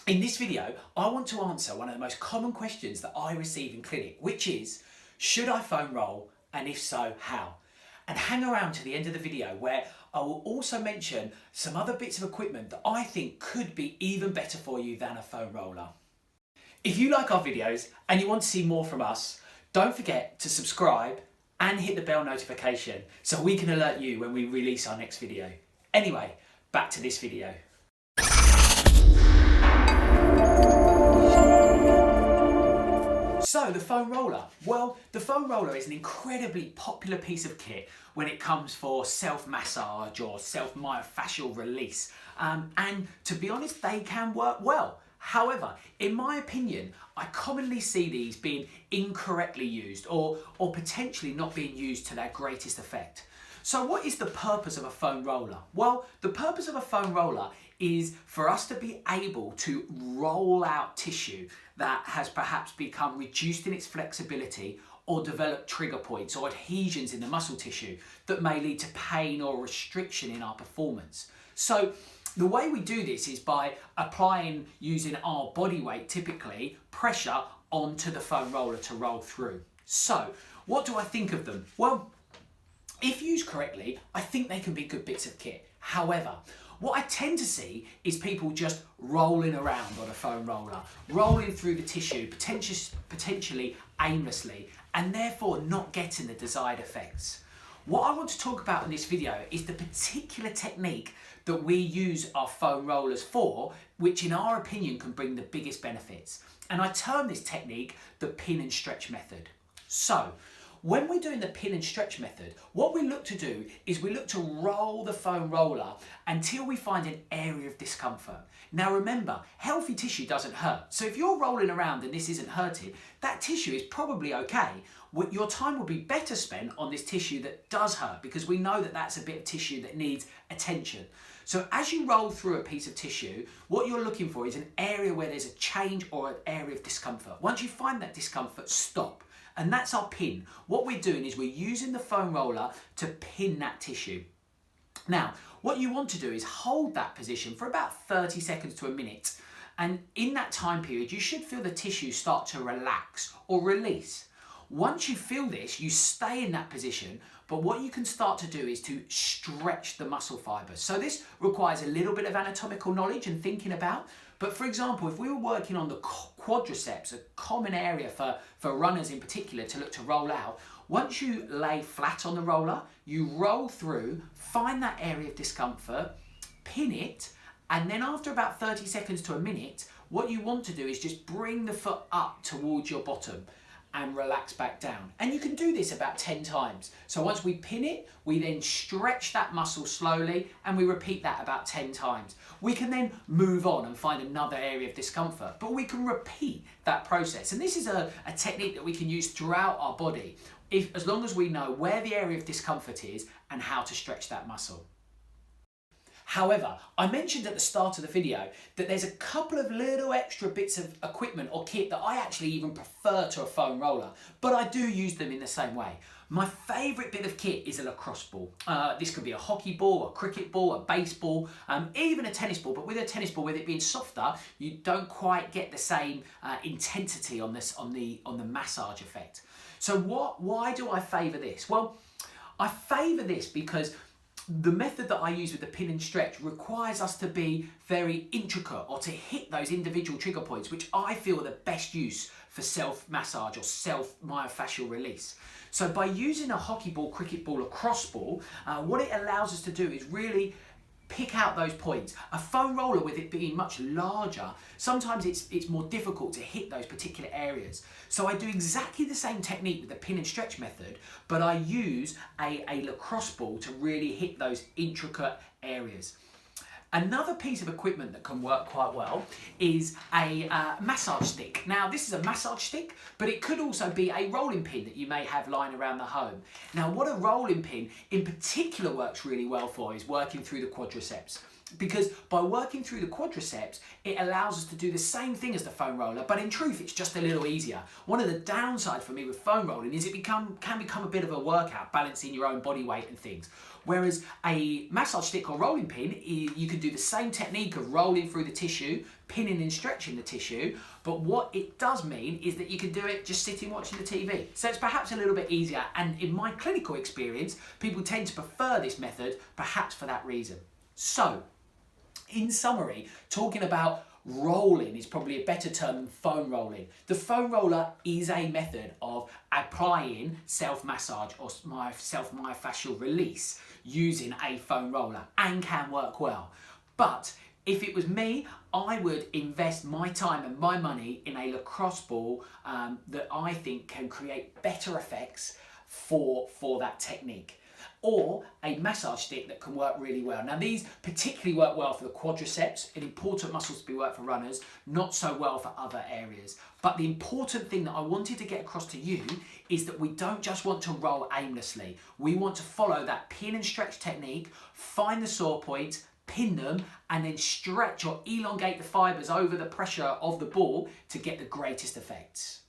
In this video, I want to answer one of the most common questions that I receive in clinic, which is, should I foam roll, and if so, how? And hang around to the end of the video where I will also mention some other bits of equipment that I think could be even better for you than a foam roller. If you like our videos and you want to see more from us, don't forget to subscribe and hit the bell notification so we can alert you when we release our next video. Anyway, back to this video. So the foam roller. Well, the foam roller is an incredibly popular piece of kit when it comes for self-massage or self-myofascial release. And to be honest, they can work well. However, in my opinion, I commonly see these being incorrectly used or potentially not being used to their greatest effect. So what is the purpose of a foam roller? Well, the purpose of a foam roller is for us to be able to roll out tissue that has perhaps become reduced in its flexibility or developed trigger points or adhesions in the muscle tissue that may lead to pain or restriction in our performance. So the way we do this is by applying, using our body weight, typically, pressure onto the foam roller to roll through. So what do I think of them? Well, if used correctly, I think they can be good bits of kit. However, what I tend to see is people just rolling around on a foam roller, rolling through the tissue, potentially aimlessly, and therefore not getting the desired effects. What I want to talk about in this video is the particular technique that we use our foam rollers for, which in our opinion can bring the biggest benefits. And I term this technique the pin and stretch method. So, when we're doing the pin and stretch method, what we look to do is we look to roll the foam roller until we find an area of discomfort. Now remember, healthy tissue doesn't hurt. So if you're rolling around and this isn't hurting, that tissue is probably okay. Your time will be better spent on this tissue that does hurt because we know that that's a bit of tissue that needs attention. So as you roll through a piece of tissue, what you're looking for is an area where there's a change or an area of discomfort. Once you find that discomfort, stop. And that's our pin. What we're doing is we're using the foam roller to pin that tissue. Now, what you want to do is hold that position for about 30 seconds to a minute. And in that time period, you should feel the tissue start to relax or release. Once you feel this, you stay in that position, but what you can start to do is to stretch the muscle fibers. So this requires a little bit of anatomical knowledge and thinking about. But for example, if we were working on the quadriceps, a common area for runners in particular to look to roll out, once you lay flat on the roller, you roll through, find that area of discomfort, pin it, and then after about 30 seconds to a minute, what you want to do is just bring the foot up towards your bottom and relax back down. And you can do this about 10 times. So once we pin it, we then stretch that muscle slowly and we repeat that about 10 times. We can then move on and find another area of discomfort, but we can repeat that process. And this is a technique that we can use throughout our body, as long as we know where the area of discomfort is and how to stretch that muscle. However, I mentioned at the start of the video that there's a couple of little extra bits of equipment or kit that I actually even prefer to a foam roller, but I do use them in the same way. My favourite bit of kit is a lacrosse ball. This could be a hockey ball, a cricket ball, a baseball, even a tennis ball, but with a tennis ball, with it being softer, you don't quite get the same intensity on the massage effect. So why do I favour this? Well, I favour this because the method that I use with the pin and stretch requires us to be very intricate or to hit those individual trigger points, which I feel are the best use for self-massage or self-myofascial release. So by using a hockey ball, cricket ball, lacrosse ball, what it allows us to do is really pick out those points. A foam roller, with it being much larger, sometimes it's more difficult to hit those particular areas. So I do exactly the same technique with the pin and stretch method, but I use a lacrosse ball to really hit those intricate areas. Another piece of equipment that can work quite well is a massage stick. Now this is a massage stick, but it could also be a rolling pin that you may have lying around the home. Now what a rolling pin in particular works really well for is working through the quadriceps. Because by working through the quadriceps, it allows us to do the same thing as the foam roller, but in truth, it's just a little easier. One of the downsides for me with foam rolling is it can become a bit of a workout, balancing your own body weight and things. Whereas a massage stick or rolling pin, you can do the same technique of rolling through the tissue, pinning and stretching the tissue, but what it does mean is that you can do it just sitting watching the TV. So it's perhaps a little bit easier, and in my clinical experience, people tend to prefer this method, perhaps for that reason. So, in summary, talking about rolling is probably a better term than foam rolling. The foam roller is a method of applying self-massage or self-myofascial release using a foam roller and can work well. But if it was me, I would invest my time and my money in a lacrosse ball that I think can create better effects for that technique. Or a massage stick that can work really well. Now these particularly work well for the quadriceps, an important muscle to be worked for runners, not so well for other areas. But the important thing that I wanted to get across to you is that we don't just want to roll aimlessly. We want to follow that pin and stretch technique, find the sore points, pin them, and then stretch or elongate the fibers over the pressure of the ball to get the greatest effects.